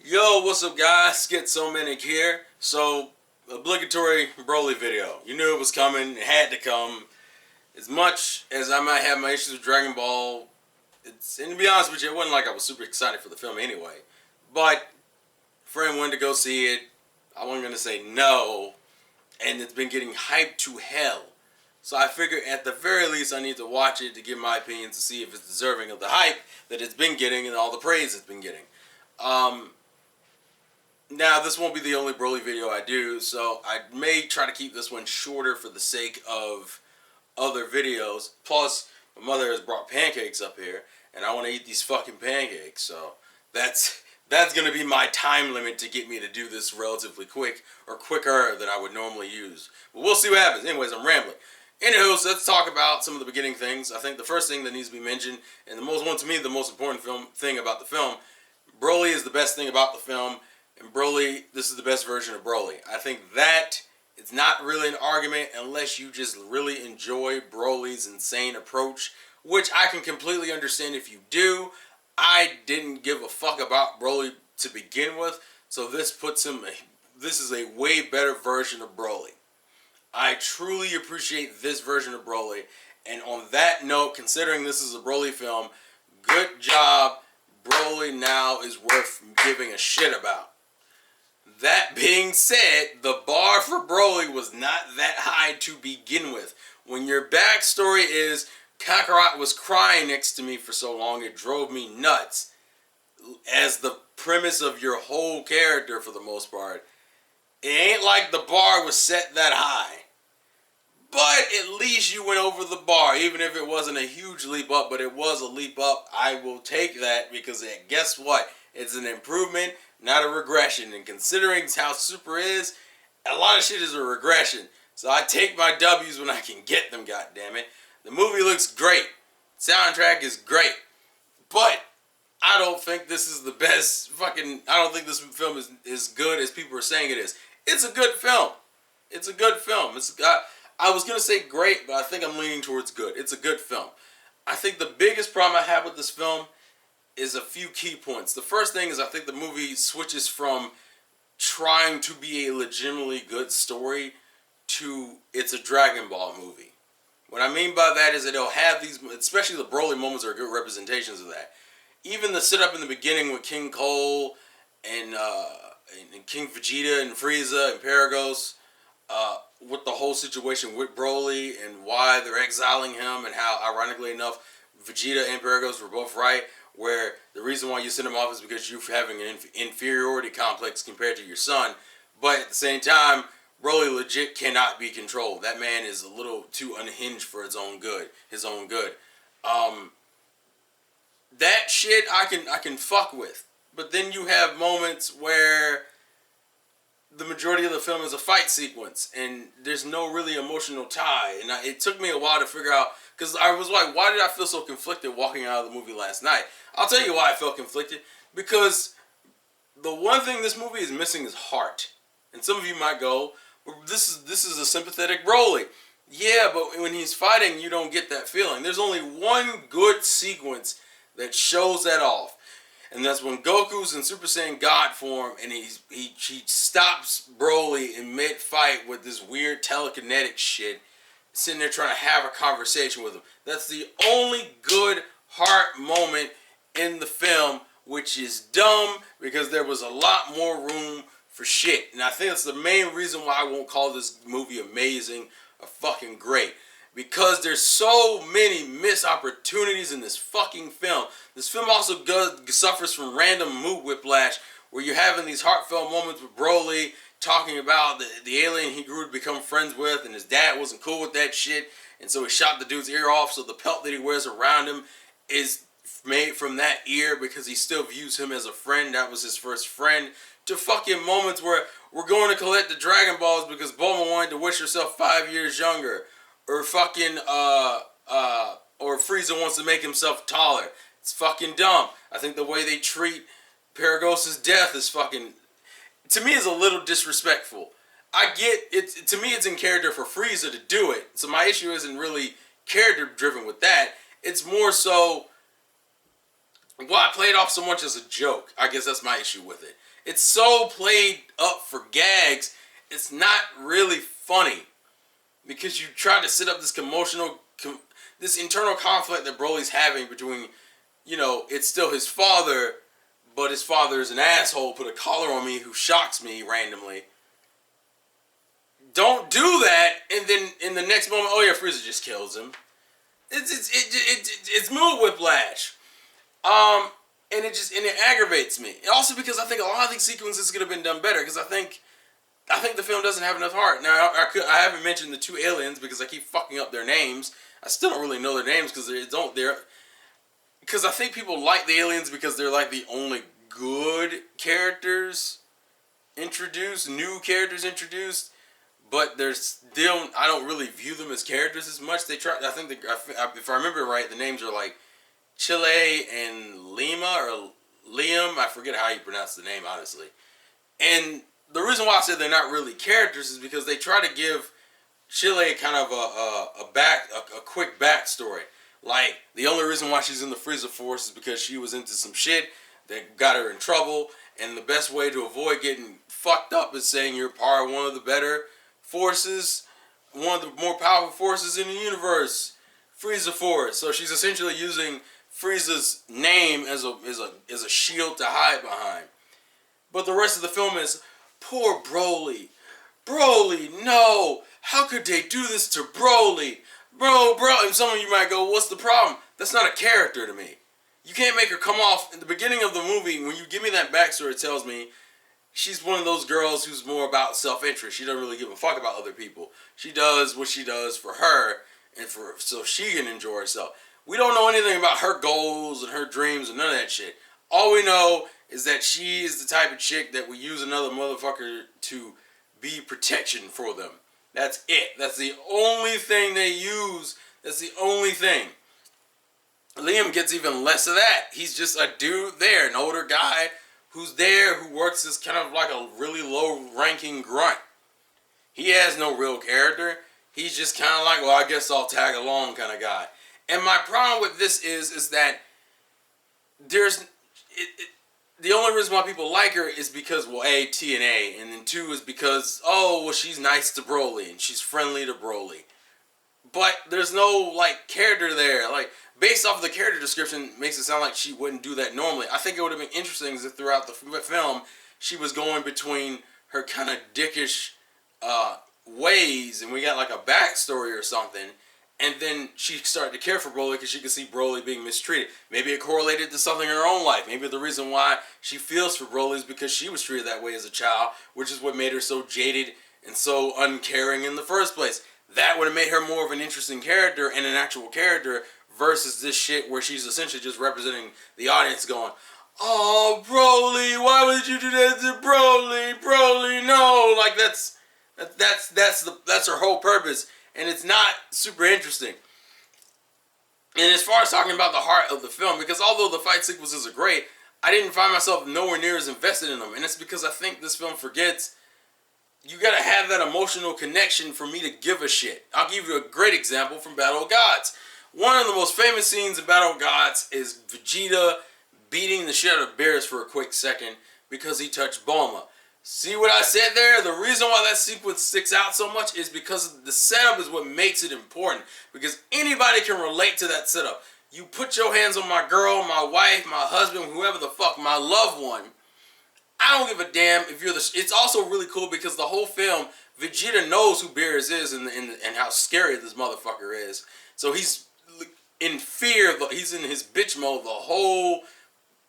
Yo, what's up, guys? Get so many here. So, obligatory Broly video. You knew it was coming. It had to come. As much as I might have my issues with Dragon Ball, and to be honest with you, it wasn't like I was super excited for the film anyway. But friend wanted to go see it. I wasn't gonna say no, and it's been getting hyped to hell. So I figured at the very least I need to watch it to give my opinion to see if it's deserving of the hype that it's been getting and all the praise it's been getting. Um, Now, this won't be the only Broly video I do, so I may try to keep this one shorter for the sake of other videos. Plus, my mother has brought pancakes up here, and I want to eat these fucking pancakes, so that's going to be my time limit to get me to do this relatively quick, or quicker than I would normally use. But we'll see what happens. Anyways, I'm rambling. Anywho, so let's talk about some of the beginning things. I think the first thing that needs to be mentioned, and to me, the most important thing about the film, Broly is the best thing about the film. And Broly, this is the best version of Broly. I think that it's not really an argument unless you just really enjoy Broly's insane approach, which I can completely understand if you do. I didn't give a fuck about Broly to begin with, so this is a way better version of Broly. I truly appreciate this version of Broly, and on that note, considering this is a Broly film, good job. Broly now is worth giving a shit about. That being said, the bar for Broly was not that high to begin with. When your backstory is Kakarot was crying next to me for so long it drove me nuts, as the premise of your whole character for the most part, it ain't like the bar was set that high. But at least you went over the bar, even if it wasn't a huge leap up, but it was a leap up. I will take that because guess what? It's an improvement, not a regression. And considering how Super is, a lot of shit is a regression. So I take my W's when I can get them, goddammit. The movie looks great. Soundtrack is great. But I don't think this is the best I don't think this film is as good as people are saying it is. It's a good film. It's a good film. I was going to say great, but I think I'm leaning towards good. It's a good film. I think the biggest problem I have with this film is a few key points. The first thing is I think the movie switches from trying to be a legitimately good story to it's a Dragon Ball movie. What I mean by that is that it'll have these, especially the Broly moments are good representations of that. Even the setup in the beginning with King Cole and King Vegeta and Frieza and Paragos, with the whole situation with Broly and why they're exiling him and how, ironically enough, Vegeta and Paragos were both right, where the reason why you send him off is because you're having an inferiority complex compared to your son, but at the same time, Broly legit cannot be controlled. That man is a little too unhinged for his own good. That shit I can fuck with. But then you have moments where the majority of the film is a fight sequence, and there's no really emotional tie. And it took me a while to figure out, because I was like, why did I feel so conflicted walking out of the movie last night? I'll tell you why I felt conflicted. Because the one thing this movie is missing is heart. And some of you might go, well, this is a sympathetic Broly. Yeah, but when he's fighting, you don't get that feeling. There's only one good sequence that shows that off. And that's when Goku's in Super Saiyan God form and he stops Broly in mid-fight with this weird telekinetic shit, sitting there trying to have a conversation with him. That's the only good heart moment in the film, which is dumb because there was a lot more room for shit. And I think that's the main reason why I won't call this movie amazing or fucking great. Because there's so many missed opportunities in this fucking film. This film also suffers from random mood whiplash, where you're having these heartfelt moments with Broly talking about the alien he grew to become friends with, and his dad wasn't cool with that shit, and so he shot the dude's ear off, so the pelt that he wears around him is made from that ear because he still views him as a friend. That was his first friend. To fucking moments where we're going to collect the Dragon Balls because Bulma wanted to wish herself 5 years younger. Or fucking, or Frieza wants to make himself taller. It's fucking dumb. I think the way they treat Paragos' death is fucking, to me, is a little disrespectful. I get it. To me, it's in character for Frieza to do it. So my issue isn't really character driven with that. It's more so why play it off so much as a joke? I guess that's my issue with it. It's so played up for gags, it's not really funny. Because you try to set up this this internal conflict that Broly's having between, it's still his father, but his father is an asshole, put a collar on me who shocks me randomly. Don't do that, and then in the next moment, oh yeah, Frieza just kills him. It's mood whiplash. And it aggravates me. And also because I think a lot of these sequences could have been done better. Because I think the film doesn't have enough heart. Now I haven't mentioned the two aliens because I keep fucking up their names. I still don't really know their names because because I think people like the aliens because they're like the only good characters introduced, new characters introduced. But they're still, I don't really view them as characters as much. They try. I think if I remember right, the names are like Chile and Lima or Liam. I forget how you pronounce the name, honestly. And the reason why I said they're not really characters is because they try to give Chile kind of a quick backstory. Like, the only reason why she's in the Frieza Force is because she was into some shit that got her in trouble, and the best way to avoid getting fucked up is saying you're part of one of the better forces, one of the more powerful forces in the universe, Frieza Force. So she's essentially using Frieza's name as a shield to hide behind. But the rest of the film is, poor Broly. Broly, no! How could they do this to Broly? Bro, and some of you might go, what's the problem? That's not a character to me. You can't make her come off, in the beginning of the movie, when you give me that backstory, it tells me she's one of those girls who's more about self-interest. She doesn't really give a fuck about other people. She does what she does for her, and so she can enjoy herself. We don't know anything about her goals and her dreams and none of that shit. All we know is that she is the type of chick that will use another motherfucker to be protection for them. That's it. That's the only thing they use. That's the only thing. Liam gets even less of that. He's just a dude there, an older guy who's there, who works as kind of like a really low-ranking grunt. He has no real character. He's just kind of like, well, I guess I'll tag along kind of guy. And my problem with this is that the only reason why people like her is because, well, A, TNA, and then 2 is because, oh, well, she's nice to Broly, and she's friendly to Broly. But there's no, like, character there. Like, based off of the character description, makes it sound like she wouldn't do that normally. I think it would have been interesting if throughout the film, she was going between her kind of dickish ways, and we got, like, a backstory or something. And then she started to care for Broly because she could see Broly being mistreated. Maybe it correlated to something in her own life. Maybe the reason why she feels for Broly is because she was treated that way as a child, which is what made her so jaded and so uncaring in the first place. That would have made her more of an interesting character and an actual character versus this shit where she's essentially just representing the audience going, oh, Broly, why would you do that to Broly? Broly, no. Like, that's her whole purpose. And it's not super interesting. And as far as talking about the heart of the film, because although the fight sequences are great, I didn't find myself nowhere near as invested in them. And it's because I think this film forgets you gotta have that emotional connection for me to give a shit. I'll give you a great example from Battle of Gods. One of the most famous scenes in Battle of Gods is Vegeta beating the shit out of Beerus for a quick second because he touched Bulma. See what I said there? The reason why that sequence sticks out so much is because the setup is what makes it important. Because anybody can relate to that setup. You put your hands on my girl, my wife, my husband, whoever the fuck, my loved one. I don't give a damn if you're the... It's also really cool because the whole film, Vegeta knows who Beerus is and how scary this motherfucker is. So he's in fear. He's in his bitch mode the whole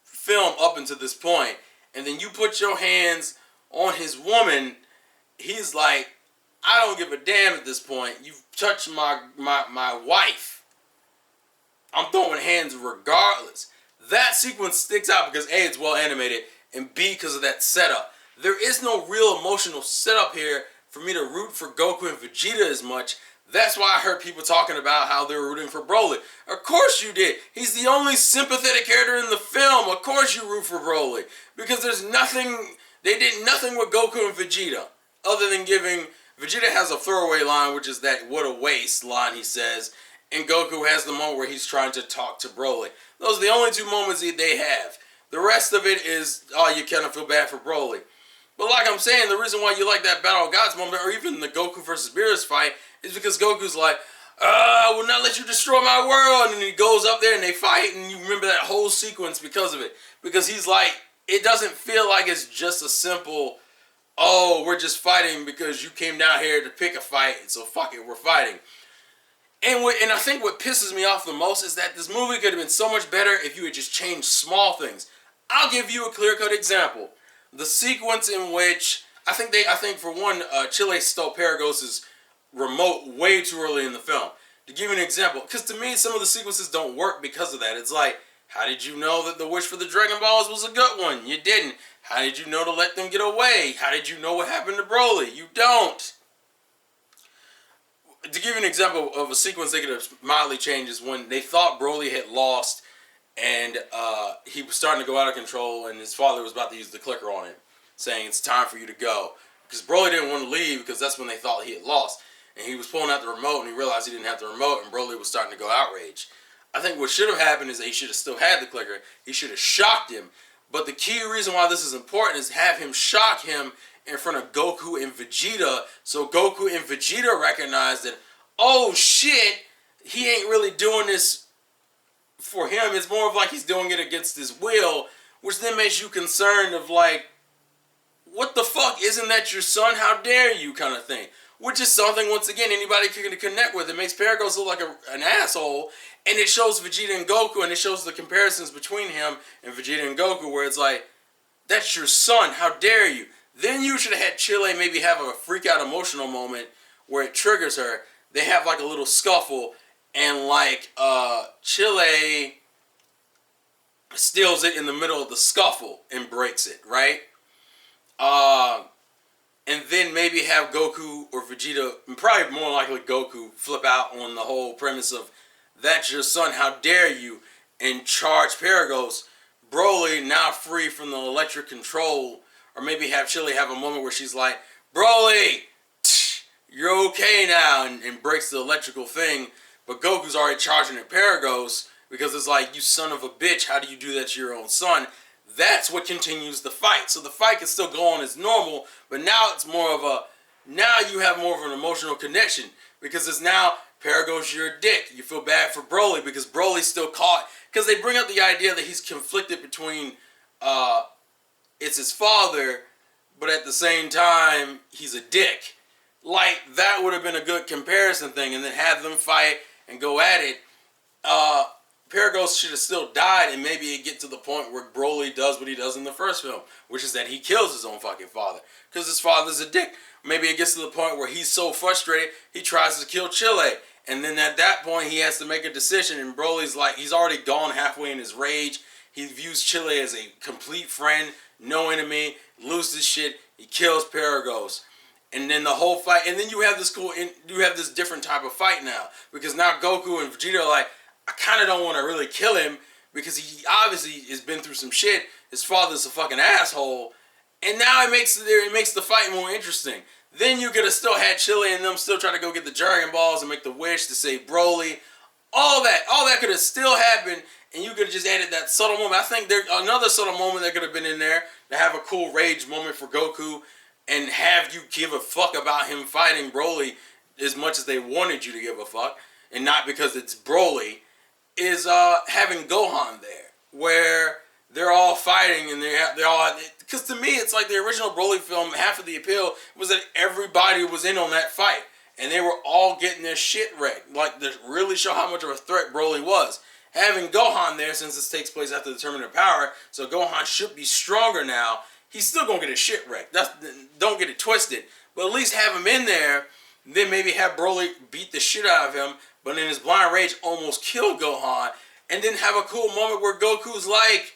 film up until this point. And then you put your hands on his woman, he's like, I don't give a damn at this point. You've touched my wife. I'm throwing hands regardless. That sequence sticks out because A, it's well animated, and B, because of that setup. There is no real emotional setup here for me to root for Goku and Vegeta as much. That's why I heard people talking about how they were rooting for Broly. Of course you did. He's the only sympathetic character in the film. Of course you root for Broly. Because there's nothing... They did nothing with Goku and Vegeta other than giving... Vegeta has a throwaway line, which is that what a waste line he says. And Goku has the moment where he's trying to talk to Broly. Those are the only 2 moments they have. The rest of it is, oh, you kind of feel bad for Broly. But like I'm saying, the reason why you like that Battle of Gods moment, or even the Goku versus Beerus fight, is because Goku's like, I will not let you destroy my world. And he goes up there and they fight, and you remember that whole sequence because of it. Because he's like, it doesn't feel like it's just a simple, oh, we're just fighting because you came down here to pick a fight, so fuck it, we're fighting. And I think what pisses me off the most is that this movie could have been so much better if you had just changed small things. I'll give you a clear-cut example. The sequence in which, I think for one, Chile stole Paragos' remote way too early in the film. To give you an example, because to me, some of the sequences don't work because of that. It's like, how did you know that the wish for the Dragon Balls was a good one? You didn't. How did you know to let them get away? How did you know what happened to Broly? You don't. To give you an example of a sequence they could have mildly changed is when they thought Broly had lost and he was starting to go out of control and his father was about to use the clicker on him, saying it's time for you to go. Because Broly didn't want to leave because that's when they thought he had lost. And he was pulling out the remote and he realized he didn't have the remote and Broly was starting to go outraged. I think what should have happened is that he should have still had the clicker. He should have shocked him. But the key reason why this is important is have him shock him in front of Goku and Vegeta, so Goku and Vegeta recognize that, oh shit, he ain't really doing this for him. It's more of like he's doing it against his will, which then makes you concerned of like, what the fuck, isn't that your son? How dare you, kind of thing. Which is something, once again, anybody can connect with. It makes Paragos look like an asshole, and it shows Vegeta and Goku, and it shows the comparisons between him and Vegeta and Goku, where it's like, that's your son, how dare you. Then you should have had Chile maybe have a freak-out emotional moment where it triggers her. They have like a little scuffle, and like Chile steals it in the middle of the scuffle and breaks it, right? And then maybe have Goku or Vegeta, probably more likely Goku, flip out on the whole premise of, that's your son, how dare you, and charge Paragos. Broly, now free from the electric control, or maybe have Chile have a moment where she's like, Broly, you're okay now, and breaks the electrical thing, but Goku's already charging at Paragos, because it's like, you son of a bitch, how do you do that to your own son? That's what continues the fight. So the fight can still go on as normal, but now it's more of a, now you have more of an emotional connection, because it's now, Paragos, you're a dick. You feel bad for Broly, because Broly's still caught, because they bring up the idea that he's conflicted between, it's his father, but at the same time, he's a dick. Like, that would have been a good comparison thing, and then have them fight and go at it. Paragos should have still died, and maybe it get to the point where Broly does what he does in the first film, which is that he kills his own fucking father, because his father's a dick. Maybe it gets to the point where he's so frustrated, he tries to kill Chile, and then at that point, he has to make a decision, and Broly's like, he's already gone halfway in his rage. He views Chile as a complete friend, no enemy, loses shit, he kills Paragos. And then the whole fight, and then you have this different type of fight now, because now Goku and Vegeta are like, I kind of don't want to really kill him, because he obviously has been through some shit. His father's a fucking asshole, and now it makes the fight more interesting. Then you could have still had Chile and them still try to go get the Dragon Balls and make the wish to save Broly. All that could have still happened, and you could have just added that subtle moment. I think there's another subtle moment that could have been in there to have a cool rage moment for Goku, and have you give a fuck about him fighting Broly as much as they wanted you to give a fuck, and not because it's Broly, is having Gohan there, where they're all fighting and they're all, because to me it's like the original Broly film, half of the appeal was that everybody was in on that fight, and they were all getting their shit wrecked, like to really show how much of a threat Broly was. Having Gohan there, since this takes place after the Tournament of Power, so Gohan should be stronger now. He's still gonna get his shit wrecked. Don't get it twisted, but at least have him in there. Then maybe have Broly beat the shit out of him, but in his blind rage almost kill Gohan, and then have a cool moment where Goku's like,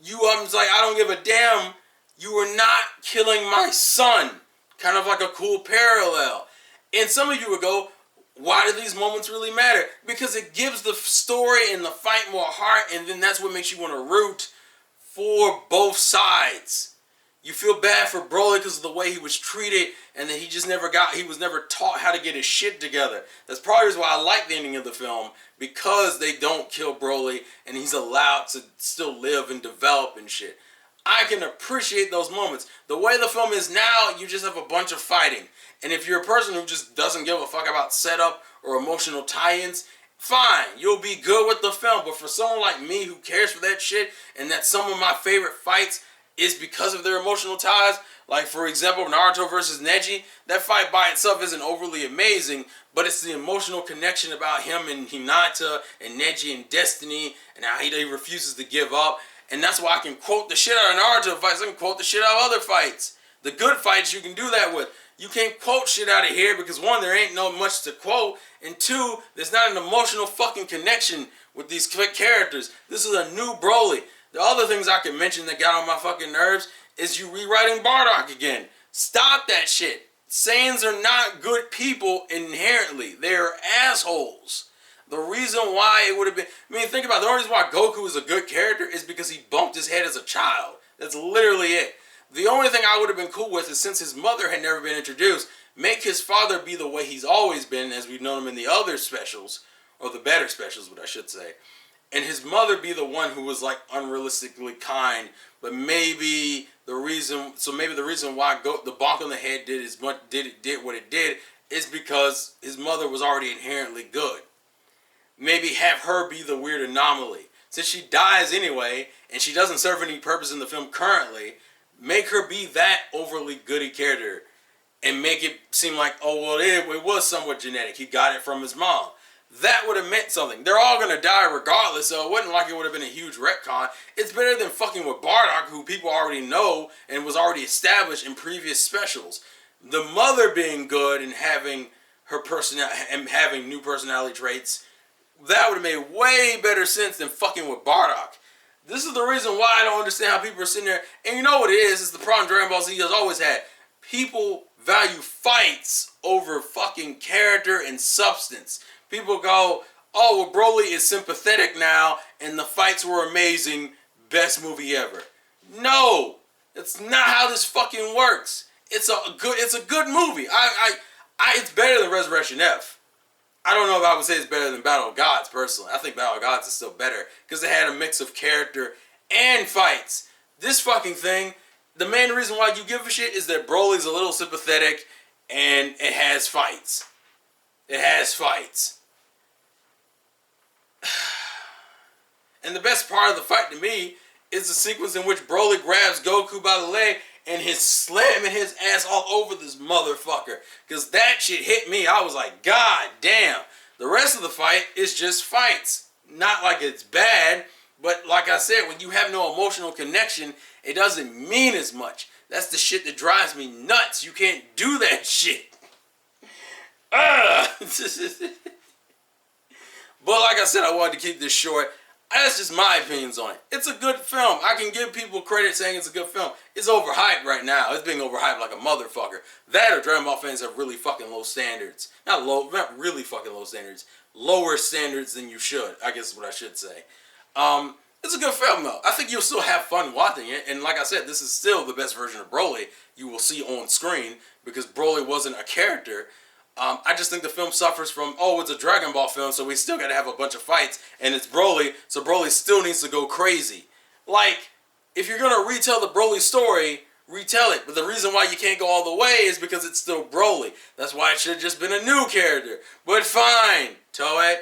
I don't give a damn, you are not killing my son. Kind of like a cool parallel. And some of you would go, why do these moments really matter? Because it gives the story and the fight more heart, and then that's what makes you want to root for both sides. You feel bad for Broly because of the way he was treated, and that he was never taught how to get his shit together. That's probably why I like the ending of the film, because they don't kill Broly, and he's allowed to still live and develop and shit. I can appreciate those moments. The way the film is now, you just have a bunch of fighting. And if you're a person who just doesn't give a fuck about setup or emotional tie-ins, fine, you'll be good with the film. But for someone like me who cares for that shit, and that some of my favorite fights is because of their emotional ties, like for example Naruto versus Neji, that fight by itself isn't overly amazing, but it's the emotional connection about him and Hinata and Neji and Destiny, and how he refuses to give up. And that's why I can quote the shit out of Naruto fights. I can quote the shit out of other fights. The good fights you can do that with. You can't quote shit out of here because one, there ain't no much to quote, and two, there's not an emotional fucking connection with these characters. This is a new Broly. The other things I can mention that got on my fucking nerves is you rewriting Bardock again. Stop that shit. Saiyans are not good people inherently. They're assholes. The reason why it would have been... I mean, think about it. The only reason why Goku is a good character is because he bumped his head as a child. That's literally it. The only thing I would have been cool with is, since his mother had never been introduced, make his father be the way he's always been, as we've known him in the other specials, or the better specials, what I should say. And his mother be the one who was like unrealistically kind, but maybe the reason why the bonk on the head did what it did is because his mother was already inherently good. Maybe have her be the weird anomaly. Since she dies anyway, and she doesn't serve any purpose in the film currently, make her be that overly goody character, and make it seem like, oh well, it was somewhat genetic. He got it from his mom. That would have meant something. They're all going to die regardless, so it wasn't like it would have been a huge retcon. It's better than fucking with Bardock, who people already know and was already established in previous specials. The mother being good and having her having new personality traits, that would have made way better sense than fucking with Bardock. This is the reason why I don't understand how people are sitting there. And you know what it is? It's the problem Dragon Ball Z has always had. People value fights over fucking character and substance. People go, oh, well, Broly is sympathetic now, and the fights were amazing, best movie ever. No, that's not how this fucking works. It's a good movie. It's better than Resurrection F. I don't know if I would say it's better than Battle of Gods, personally. I think Battle of Gods is still better, because it had a mix of character and fights. This fucking thing, the main reason why you give a shit is that Broly's a little sympathetic, and it has fights. It has fights. And the best part of the fight to me is the sequence in which Broly grabs Goku by the leg and he's slamming his ass all over this motherfucker. Because that shit hit me. I was like, God damn. The rest of the fight is just fights. Not like it's bad, but like I said, when you have no emotional connection, it doesn't mean as much. That's the shit that drives me nuts. You can't do that shit. But like I said, I wanted to keep this short. That's just my opinions on it. It's a good film. I can give people credit saying it's a good film. It's overhyped right now. It's being overhyped like a motherfucker. That or Dragon Ball fans have really fucking low standards. Not really fucking low standards. Lower standards than you should, I guess is what I should say. It's a good film though. I think you'll still have fun watching it. And like I said, this is still the best version of Broly you will see on screen, because Broly wasn't a character. I just think the film suffers from, oh, it's a Dragon Ball film, so we still gotta have a bunch of fights, and it's Broly, so Broly still needs to go crazy. Like, if you're gonna retell the Broly story, retell it. But the reason why you can't go all the way is because it's still Broly. That's why it should have just been a new character. But fine, Toei.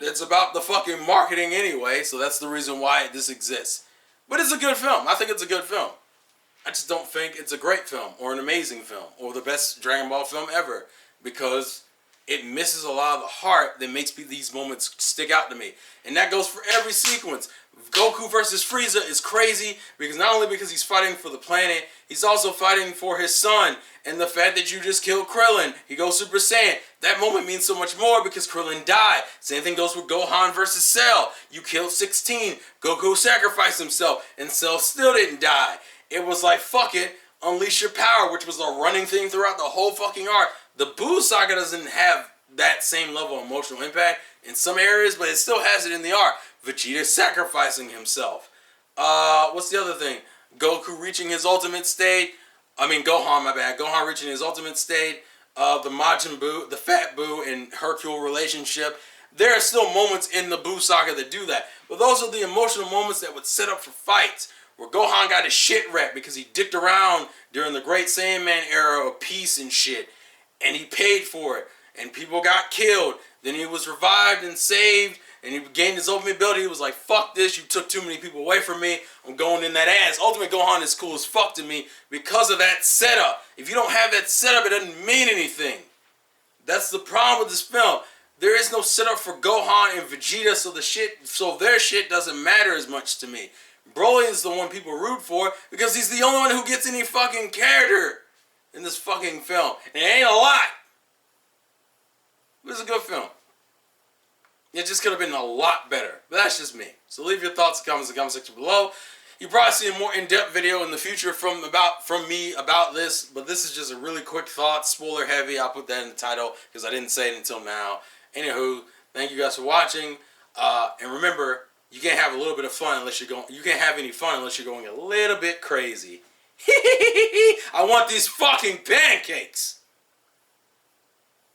It's about the fucking marketing anyway, so that's the reason why this exists. But it's a good film. I think it's a good film. I just don't think it's a great film, or an amazing film, or the best Dragon Ball film ever. Because it misses a lot of the heart that makes these moments stick out to me. And that goes for every sequence. Goku versus Frieza is crazy, because not only because he's fighting for the planet, he's also fighting for his son. And the fact that you just killed Krillin, he goes Super Saiyan. That moment means so much more because Krillin died. Same thing goes with Gohan versus Cell. You killed 16. Goku sacrificed himself, and Cell still didn't die. It was like, fuck it, unleash your power, which was a running thing throughout the whole fucking arc. The Buu saga doesn't have that same level of emotional impact in some areas, but it still has it in the arc. Vegeta sacrificing himself. What's the other thing? Goku reaching his ultimate state. I mean, Gohan, my bad. Gohan reaching his ultimate state. The Majin Buu, the Fat Buu, and Hercule relationship. There are still moments in the Buu saga that do that. But those are the emotional moments that would set up for fights. Where Gohan got his shit wrecked because he dicked around during the Great Saiyaman era of peace and shit. And he paid for it. And people got killed. Then he was revived and saved. And he gained his ultimate ability. He was like, fuck this. You took too many people away from me. I'm going in that ass. Ultimate Gohan is cool as fuck to me because of that setup. If you don't have that setup, it doesn't mean anything. That's the problem with this film. There is no setup for Gohan and Vegeta, so their shit doesn't matter as much to me. Broly is the one people root for because he's the only one who gets any fucking character in this fucking film. And it ain't a lot. It was a good film. It just could have been a lot better. But that's just me. So leave your thoughts and comments in the comment section below. You'll probably see a more in-depth video in the future from me about this. But this is just a really quick thought. Spoiler heavy. I'll put that in the title because I didn't say it until now. Anywho, thank you guys for watching. And remember, you can't have a little bit of fun unless you're going. You can't have any fun unless you're going a little bit crazy. I want these fucking pancakes.